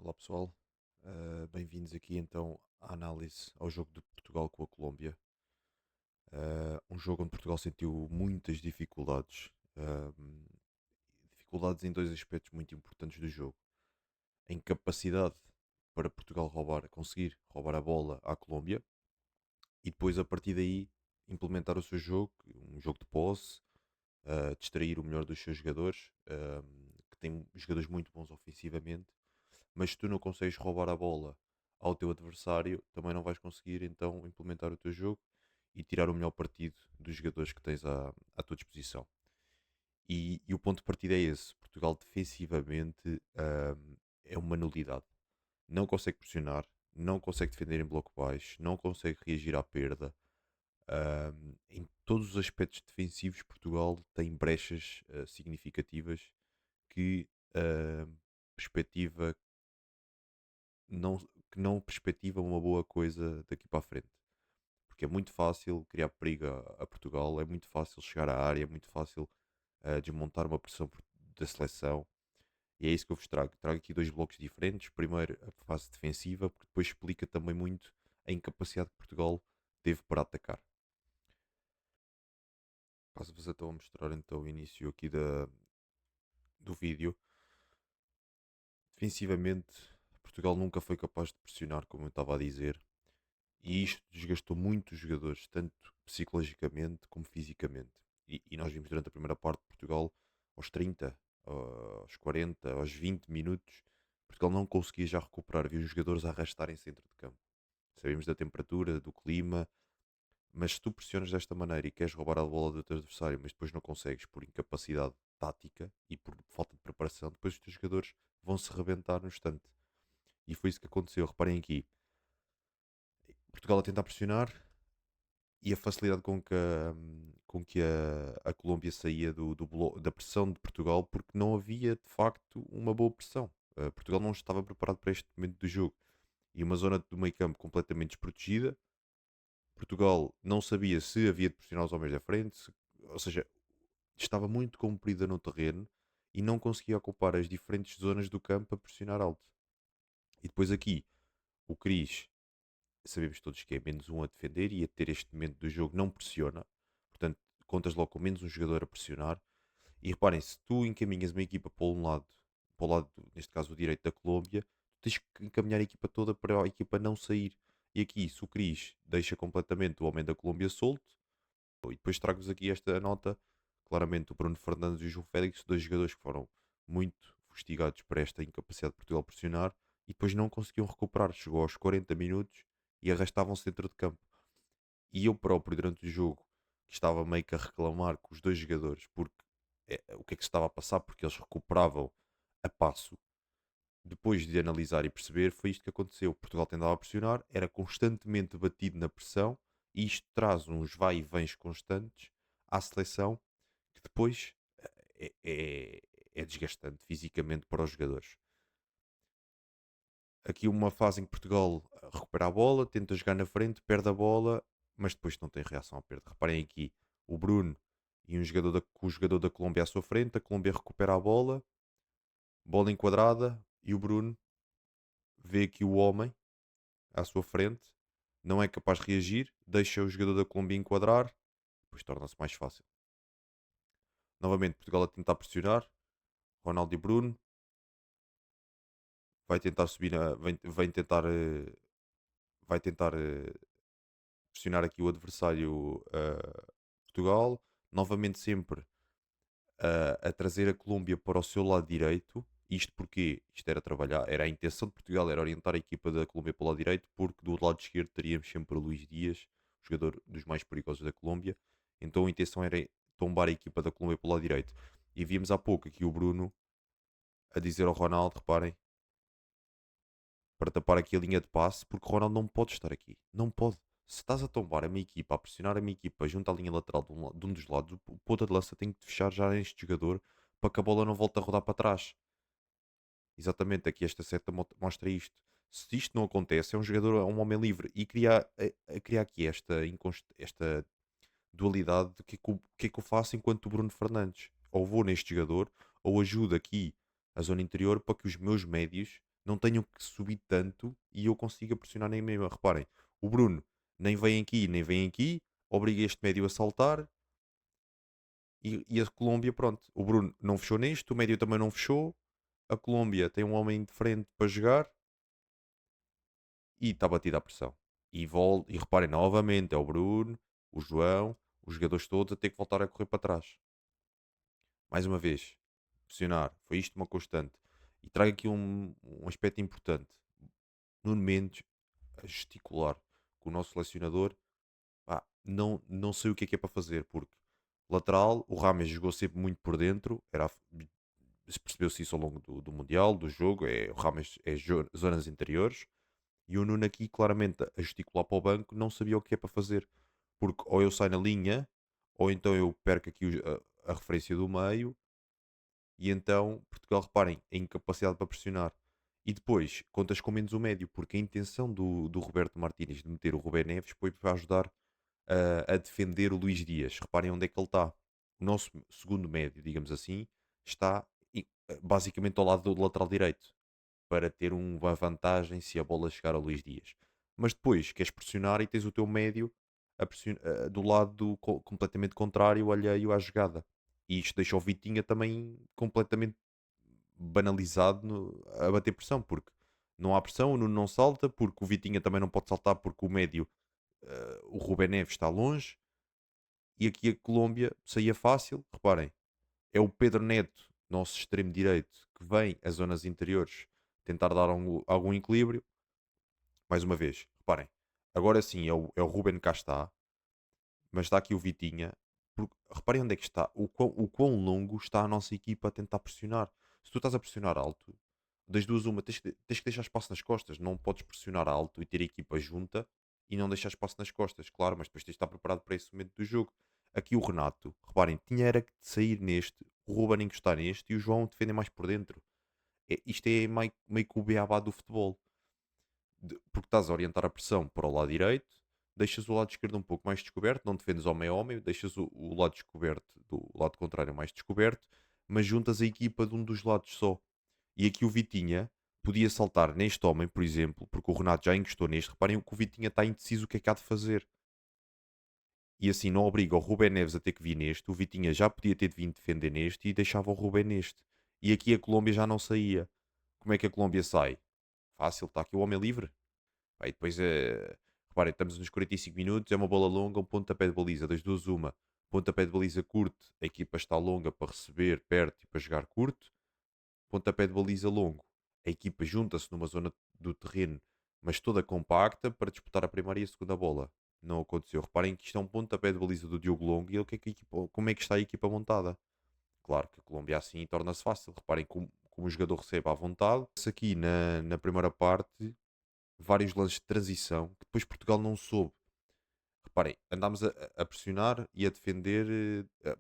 Olá pessoal. Bem-vindos aqui então à análise ao jogo de Portugal com a Colômbia. Um jogo onde Portugal sentiu muitas dificuldades. Dificuldades em dois aspectos muito importantes do jogo. A incapacidade para Portugal conseguir roubar a bola à Colômbia e depois a partir daí implementar o seu jogo, um jogo de posse, distrair o melhor dos seus jogadores, que tem jogadores muito bons ofensivamente, mas se tu não consegues roubar a bola ao teu adversário, também não vais conseguir então implementar o teu jogo e tirar o melhor partido dos jogadores que tens à tua disposição. E o ponto de partida é esse: Portugal defensivamente é uma nulidade. Não consegue pressionar, não consegue defender em bloco baixo, não consegue reagir à perda. Em todos os aspectos defensivos, Portugal tem brechas significativas que perspectiva não, que não perspectivam uma boa coisa daqui para a frente. Porque é muito fácil criar perigo a Portugal, é muito fácil chegar à área, é muito fácil desmontar uma da seleção. E é isso que eu vos trago. Trago aqui dois blocos diferentes. Primeiro, a fase defensiva, porque depois explica também muito a incapacidade que Portugal teve para atacar. Passo-vos então a mostrar então o início aqui do vídeo. Defensivamente, Portugal nunca foi capaz de pressionar, como eu estava a dizer. E isto desgastou muito os jogadores, tanto psicologicamente como fisicamente. E nós vimos durante a primeira parte de Portugal, aos 30, aos 40, aos 20 minutos, Portugal não conseguia já recuperar. Havia os jogadores a arrastarem-se dentro de campo. Sabemos da temperatura, do clima, mas se tu pressionas desta maneira e queres roubar a bola do teu adversário, mas depois não consegues por incapacidade tática e por falta de preparação, depois os teus jogadores vão se rebentar no instante. E foi isso que aconteceu. Reparem aqui, Portugal a tentar pressionar, e a facilidade com que a Colômbia saía da pressão de Portugal, porque não havia de facto uma boa pressão. Portugal não estava preparado para este momento do jogo. E uma zona do meio campo completamente desprotegida. Portugal não sabia se havia de pressionar os homens da frente, ou seja, estava muito comprida no terreno e não conseguia ocupar as diferentes zonas do campo a pressionar alto. E depois aqui, o Cris, sabemos todos que é menos um a defender e a ter este momento do jogo não pressiona. Portanto, contas logo com menos um jogador a pressionar. E reparem, se tu encaminhas uma equipa para o lado, neste caso o direito da Colômbia, tens que encaminhar a equipa toda para a equipa não sair. E aqui, se o Cris deixa completamente o homem da Colômbia solto, e depois trago-vos aqui esta nota, claramente o Bruno Fernandes e o João Félix, dois jogadores que foram muito fustigados por esta incapacidade de Portugal pressionar e depois não conseguiam recuperar. Chegou aos 40 minutos e arrastavam-se dentro de campo. E eu próprio, durante o jogo, que estava meio que a reclamar com os dois jogadores, porque o que é que se estava a passar, porque eles recuperavam a passo. Depois de analisar e perceber, foi isto que aconteceu. Portugal tentava pressionar, era constantemente batido na pressão, e isto traz uns vai e vens constantes à seleção, que depois é desgastante fisicamente para os jogadores. Aqui uma fase em que Portugal recupera a bola, tenta jogar na frente, perde a bola, mas depois não tem reação à perda. Reparem aqui, o Bruno e com o jogador da Colômbia à sua frente, a Colômbia recupera a bola, bola enquadrada, e o Bruno vê aqui o homem à sua frente, não é capaz de reagir, deixa o jogador da Colômbia enquadrar, depois torna-se mais fácil. Novamente, Portugal a tentar pressionar, Ronaldo e Bruno, vai tentar subir, vai tentar pressionar aqui o adversário Portugal, novamente sempre a trazer a Colômbia para o seu lado direito. Isto porque isto era trabalhar, era a intenção de Portugal, era orientar a equipa da Colômbia para o lado direito, porque do lado esquerdo teríamos sempre o Luís Dias, o jogador dos mais perigosos da Colômbia. Então a intenção era tombar a equipa da Colômbia para o lado direito. E víamos há pouco aqui o Bruno a dizer ao Ronaldo, reparem, para tapar aqui a linha de passe, porque o Ronaldo não pode estar aqui. Não pode. Se estás a tombar a minha equipa, a pressionar a minha equipa junto à linha lateral de um dos lados, o ponta de lança tem que fechar já neste jogador para que a bola não volte a rodar para trás. Exatamente, aqui esta seta mostra isto. Se isto não acontece, é um jogador, é um homem livre. E cria aqui esta dualidade de que é que eu faço enquanto o Bruno Fernandes. Ou vou neste jogador, ou ajudo aqui a zona interior para que os meus médios não tenham que subir tanto e eu consiga pressionar nem mesmo. Reparem, o Bruno nem vem aqui, obriga este médio a saltar e a Colômbia, pronto. O Bruno não fechou neste, o médio também não fechou. A Colômbia tem um homem de frente para jogar e está batida a pressão. E reparem novamente, é o Bruno, o João, os jogadores todos a ter que voltar a correr para trás. Mais uma vez, pressionar. Foi isto uma constante. E trago aqui um aspecto importante. Nuno Mendes a gesticular com o nosso selecionador. Pá, não sei o que é para fazer, porque lateral, o Rames jogou sempre muito por dentro, se percebeu-se isso ao longo do Mundial, do jogo, o Rames é zonas interiores, e o Nuno aqui claramente a gesticular para o banco não sabia o que é para fazer, porque ou eu saio na linha, ou então eu perco aqui a referência do meio, e então Portugal, reparem, a incapacidade para pressionar. E depois, contas com menos o médio, porque a intenção do Roberto Martínez de meter o Rubén Neves foi para ajudar a defender o Luís Dias. Reparem onde é que ele está. O nosso segundo médio, digamos assim, está basicamente ao lado do lateral direito, para ter uma vantagem se a bola chegar ao Luís Dias. Mas depois queres pressionar e tens o teu médio do lado completamente contrário, alheio à jogada. E isto deixa o Vitinha também completamente banalizado a bater pressão, porque não há pressão, o Nuno não salta, porque o Vitinha também não pode saltar, porque o médio, o Rubén Neves está longe, e aqui a Colômbia saía fácil. Reparem, é o Pedro Neto, nosso extremo direito, que vem às zonas interiores tentar dar algum equilíbrio. Mais uma vez, reparem, agora sim é o Ruben cá está, mas está aqui o Vitinha. Reparem onde é que está, o quão longo está a nossa equipa a tentar pressionar. Se tu estás a pressionar alto, das duas, uma, tens que deixar espaço nas costas. Não podes pressionar alto e ter a equipa junta e não deixar espaço nas costas, claro, mas depois tens de estar preparado para esse momento do jogo. Aqui o Renato, reparem, tinha era que sair neste, o Ruben encostar neste e o João defender mais por dentro. Isto é meio que o beabá do futebol, porque estás a orientar a pressão para o lado direito, deixas o lado esquerdo um pouco mais descoberto, não defendes homem a homem, deixas o lado descoberto do lado contrário mais descoberto, mas juntas a equipa de um dos lados só. E aqui o Vitinha podia saltar neste homem, por exemplo, porque o Renato já encostou neste. Reparem que o Vitinha está indeciso o que é que há de fazer. E assim não obriga o Rubén Neves a ter que vir neste. O Vitinha já podia ter vindo defender neste e deixava o Rubén neste. E aqui a Colômbia já não saía. Como é que a Colômbia sai? Fácil, está aqui o homem livre. Aí depois, reparem, estamos nos 45 minutos, é uma bola longa, um pontapé de baliza, das duas uma. Pontapé de baliza curto, a equipa está longa para receber perto e para jogar curto. Pontapé de baliza longo, a equipa junta-se numa zona do terreno, mas toda compacta, para disputar a primeira e a segunda bola. Não aconteceu. Reparem que isto é um pontapé de baliza do Diogo Longo e como é que está a equipa montada. Claro que a Colômbia assim torna-se fácil. Reparem como o jogador recebe à vontade. Se aqui na primeira parte, vários lances de transição que depois Portugal não soube. Reparem, andámos a pressionar e a defender,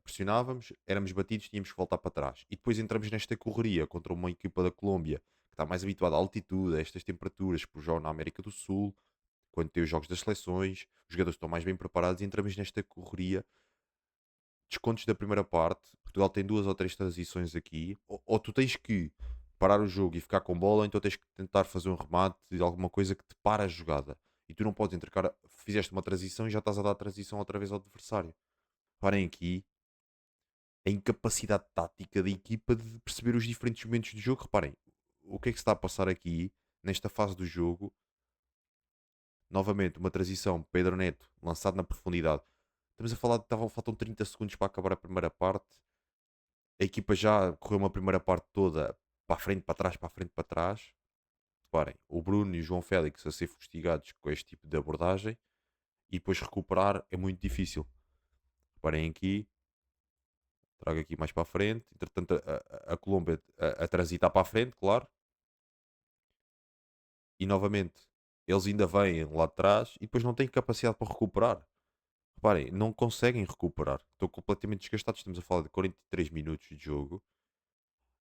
pressionávamos, éramos batidos, tínhamos que voltar para trás. E depois entramos nesta correria contra uma equipa da Colômbia que está mais habituada à altitude, a estas temperaturas, por jogar na América do Sul, quando tem os jogos das seleções, os jogadores estão mais bem preparados e entramos nesta correria. Descontos da primeira parte, Portugal tem duas ou três transições aqui, ou tu tens que parar o jogo e ficar com bola, ou então tens que tentar fazer um remate de alguma coisa que te para a jogada. E tu não podes entregar, fizeste uma transição e já estás a dar a transição outra vez ao adversário. Parem aqui a incapacidade tática da equipa de perceber os diferentes momentos do jogo. Reparem, o que é que se está a passar aqui nesta fase do jogo? Novamente, uma transição, Pedro Neto, lançado na profundidade. Estamos a falar de que faltam 30 segundos para acabar a primeira parte. A equipa já correu uma primeira parte toda para a frente, para trás, para a frente, para trás. Reparem, o Bruno e o João Félix a ser fustigados com este tipo de abordagem e depois recuperar é muito difícil. Reparem aqui, trago aqui mais para a frente. Entretanto, a Colômbia a transitar para a frente, claro. E novamente, eles ainda vêm lá de trás e depois não têm capacidade para recuperar. Reparem, não conseguem recuperar. Estão completamente desgastados. Estamos a falar de 43 minutos de jogo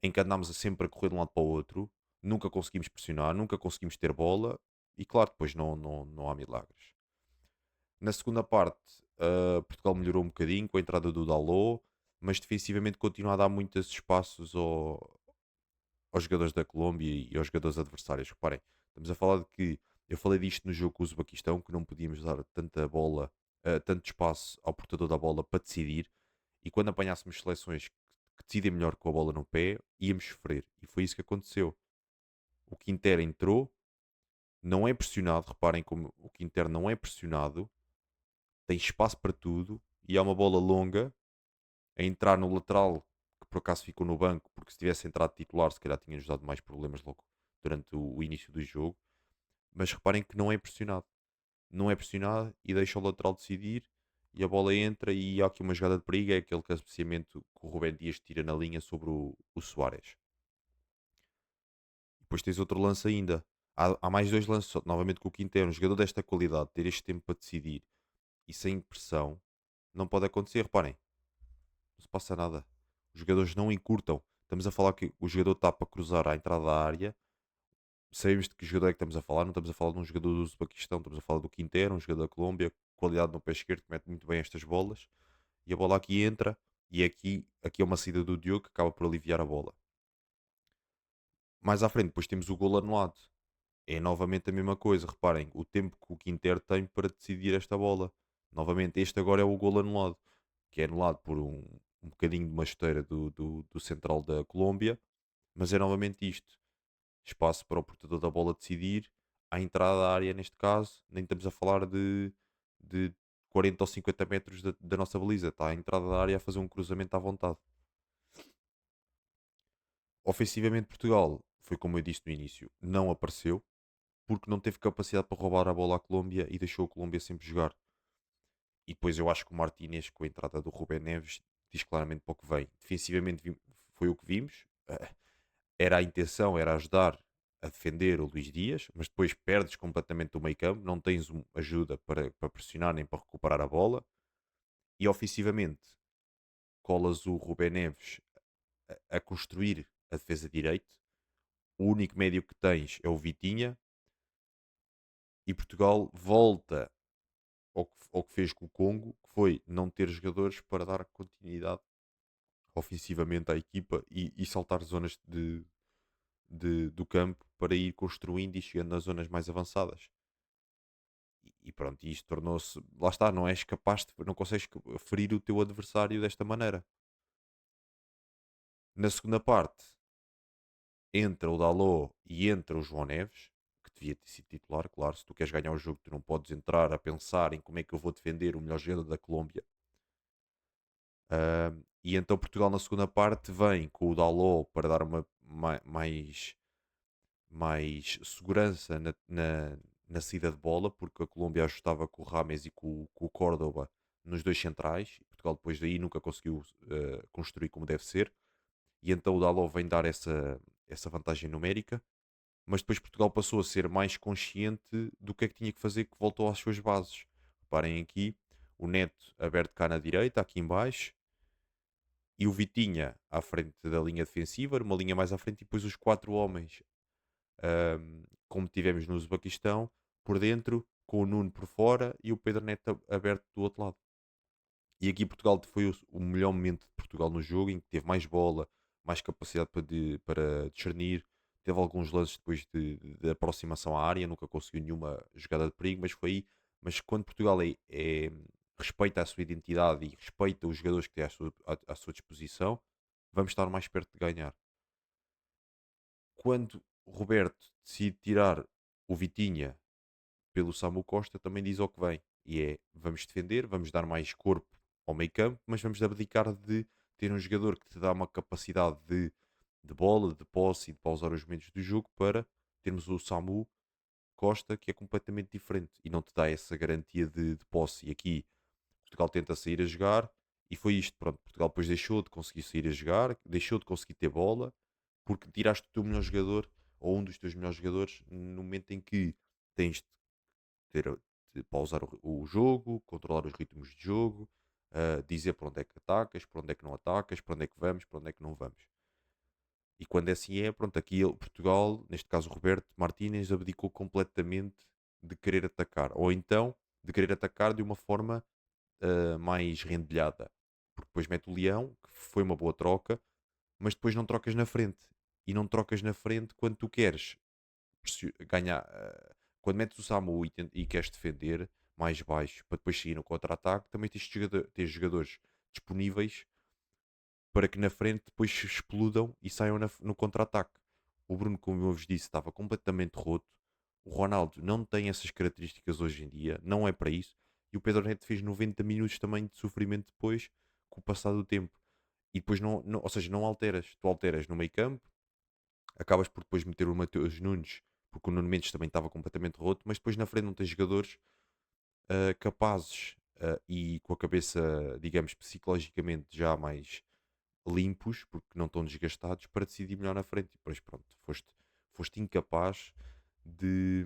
em que andámos sempre a correr de um lado para o outro, nunca conseguimos pressionar, nunca conseguimos ter bola e claro, depois não há milagres. Na segunda parte, Portugal melhorou um bocadinho com a entrada do Dalot, mas defensivamente continua a dar muitos espaços aos jogadores da Colômbia e aos jogadores adversários. Reparem, estamos a falar de que eu falei disto no jogo com o Uzbequistão, que não podíamos dar tanta bola, tanto espaço ao portador da bola para decidir, e quando apanhássemos seleções que decidem melhor com a bola no pé, íamos sofrer. E foi isso que aconteceu. O Quintero entrou, não é pressionado, reparem como o Quintero não é pressionado, tem espaço para tudo, e há uma bola longa a entrar no lateral, que por acaso ficou no banco, porque se tivesse entrado titular, se calhar tinha-nos dado mais problemas logo durante o início do jogo. Mas reparem que não é pressionado. Não é pressionado e deixa o lateral decidir e a bola entra e há aqui uma jogada de perigo, é aquele cabeceamento que o Rubén Dias tira na linha sobre o Soares. Depois tens outro lance ainda. Há mais dois lances, novamente com o Quintero, um jogador desta qualidade, ter este tempo para decidir e sem pressão, não pode acontecer. Reparem, não se passa nada. Os jogadores não encurtam. Estamos a falar que o jogador está para cruzar à entrada da área. Sabemos de que jogador é que estamos a falar. Não estamos a falar de um jogador do Uzbequistão, estamos a falar do Quintero, um jogador da Colômbia, qualidade no pé esquerdo, que mete muito bem estas bolas. E a bola aqui entra. E aqui é uma saída do Diogo que acaba por aliviar a bola. Mais à frente, depois temos o gol anulado. É novamente a mesma coisa. Reparem, o tempo que o Quintero tem para decidir esta bola. Novamente, este agora é o gol anulado, que é anulado por um bocadinho de uma esteira do central da Colômbia, mas é novamente isto: espaço para o portador da bola decidir, à entrada da área, neste caso, nem estamos a falar de 40 ou 50 metros da nossa baliza, está à entrada da área a fazer um cruzamento à vontade. Ofensivamente, Portugal, foi como eu disse no início, não apareceu porque não teve capacidade para roubar a bola à Colômbia e deixou a Colômbia sempre jogar. E depois eu acho que o Martínez, com a entrada do Rubén Neves, diz claramente para o que vem. Defensivamente foi o que vimos. Era a intenção, era ajudar a defender o Luís Dias, mas depois perdes completamente o meio campo, não tens ajuda para pressionar nem para recuperar a bola. E ofensivamente, colas o Rubén Neves a construir a defesa direita. O único médio que tens é o Vitinha e Portugal volta ao que fez com o Congo, que foi não ter jogadores para dar continuidade ofensivamente à equipa e saltar zonas do campo para ir construindo e chegando nas zonas mais avançadas. E pronto, isto tornou-se. Lá está, não és capaz de. Não consegues ferir o teu adversário desta maneira. Na segunda parte, entra o Dalot e entra o João Neves, que devia ter sido titular, claro. Se tu queres ganhar o jogo, tu não podes entrar a pensar em como é que eu vou defender o melhor jogador da Colômbia. E então Portugal na segunda parte vem com o Dalot para dar mais segurança na saída de bola, porque a Colômbia ajustava com o Rames e com o Córdoba nos dois centrais. E Portugal depois daí nunca conseguiu construir como deve ser. E então o Dalot vem dar essa vantagem numérica. Mas depois Portugal passou a ser mais consciente do que é que tinha que fazer, que voltou às suas bases. Reparem aqui, o Neto aberto cá na direita, aqui em baixo, e o Vitinha à frente da linha defensiva, uma linha mais à frente, e depois os quatro homens, como tivemos no Uzbequistão, por dentro, com o Nuno por fora e o Pedro Neto aberto do outro lado. E aqui Portugal foi o melhor momento de Portugal no jogo, em que teve mais bola, mais capacidade para discernir. Teve alguns lances depois de aproximação à área, nunca conseguiu nenhuma jogada de perigo, mas foi aí. Mas quando Portugal respeita a sua identidade e respeita os jogadores que tem à sua disposição, vamos estar mais perto de ganhar. Quando o Roberto decide tirar o Vitinha pelo Samu Costa, também diz ao que vem. E é, vamos defender, vamos dar mais corpo ao meio campo, mas vamos abdicar de ter um jogador que te dá uma capacidade de bola, de posse e de pausar os momentos do jogo para termos o Samu Costa que é completamente diferente e não te dá essa garantia de posse. E aqui Portugal tenta sair a jogar e foi isto. Pronto, Portugal depois deixou de conseguir sair a jogar, deixou de conseguir ter bola porque tiraste o teu melhor jogador ou um dos teus melhores jogadores no momento em que tens de ter, de pausar o jogo, controlar os ritmos de jogo, dizer para onde é que atacas, para onde é que não atacas, para onde é que vamos, para onde é que não vamos. E quando assim é, pronto, aqui Portugal, neste caso o Roberto Martínez, abdicou completamente de querer atacar, ou então de querer atacar de uma forma mais rendilhada, porque depois mete o Leão, que foi uma boa troca, mas depois não trocas na frente. e não trocas na frente quando tu queres ganhar. Quando metes o Samu e queres defender mais baixo para depois seguir no contra-ataque, também tens jogadores disponíveis para que na frente depois se explodam e saiam no contra-ataque. O Bruno, como eu vos disse, estava completamente roto. O Ronaldo não tem essas características hoje em dia, não é para isso. E o Pedro Neto fez 90 minutos também de sofrimento depois, com o passar do tempo. E depois ou seja, não alteras. Tu alteras no meio campo, acabas por depois meter o Mateus Nunes, porque o Nuno Mendes também estava completamente roto, mas depois na frente não tens jogadores capazes e com a cabeça, digamos, psicologicamente já mais limpos, porque não estão desgastados, para decidir melhor na frente. E depois, pronto, foste incapaz de,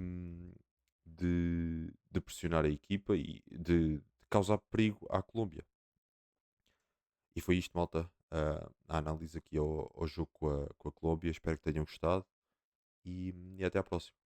de pressionar a equipa e de causar perigo à Colômbia. E foi isto, malta, a análise aqui ao jogo com a Colômbia. Espero que tenham gostado e até à próxima.